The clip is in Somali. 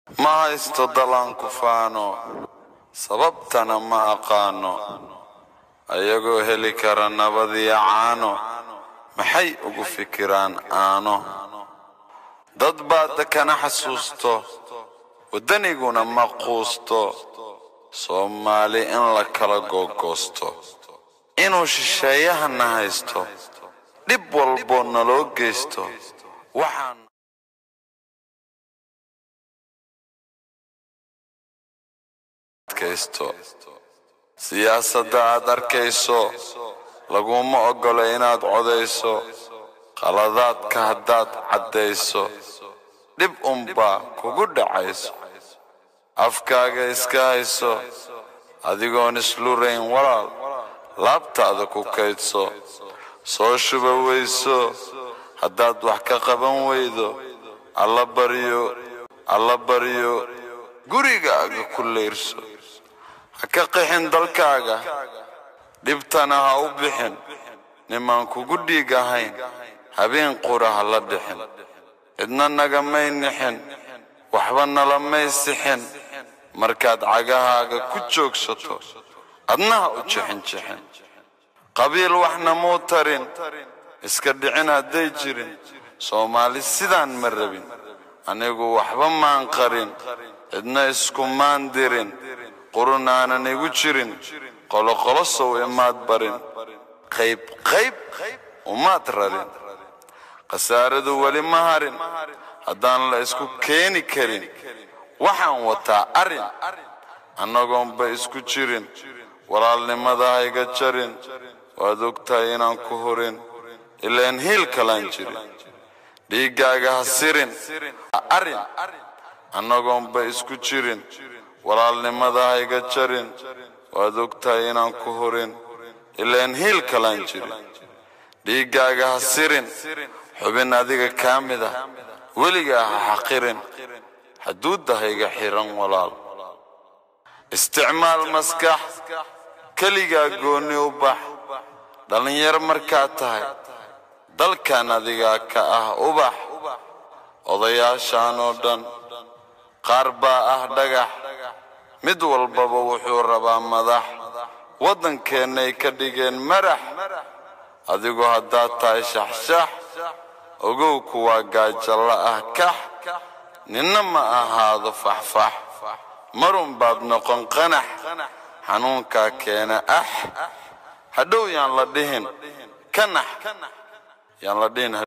ما استدلان كفانو sababtana ma aqaano ayagoo heli kara nabadii caano maxay ugu fikiraan aano dad baad kana xasuusto wadaniguna ma quusto Soomaali in la kala googoosto inuu shisheeyahana haysto dib walbo naloo geysto waxaan siyaasadda aad arkayso laguma ogolo inaad codayso qaladaadka haddaad caddayso dhib unbaa kugu dhacayso afkaaga iska hayso adigoon islurayn walaal laabtaada ku kaydso soo shuba weyso haddaad wax ka qaban weydo alla baryo gurigaaga ku leyrso haka qixin dalkaaga dhibtana ha u bixin nimaan kugu dhiigahayn habeen quraha la dhixin cidna nagamay nixin waxba nalamay sixin markaad cagahaaga ku joogsato adnaha u jixin qabiil waxna muu tarin iska dhicin hadday jirin Soomaali sidaan ma rabin anigu waxba maan qarin cidna isku maan dirin qurunaanan igu jirin qolo sow imaad barin qayb umaad rarin qasaaradu wali ma harin haddaan la isku keeni karin waxaan wataa arrin annagoonba isku jirin walaalnimada hayga jarin waad ogtahay inaan ku horin ilaan hiil kalaan jirin dhiiggaaga ha sirin arrin annagoonba isku jirin walaalnimada hayga jarin waad ogtahay inaan ku horin ilaan hiil kalaan jirin dhiiggaaga ha sirin xubin adiga kaa mid ah weligaa ha xaqirin xuduudda hayga xiran walaal isticmaal maskax keligaa goonni u bax dhalinyar markaad tahay dalkan adigaa ka ah ubax odayaashaan oo dhan qaar baa ah dhagax mid walbaba wuxuu rabaa madax waddankeennay ka dhigeen marax adigoo haddaad tahay shaxshax ogow kuwaa gaajalla ah kax ninna ma ahaado faxfax marun baad noqon qanax xanuunkaa keena hadhow yaan la dhihin kanax yaan la dhihin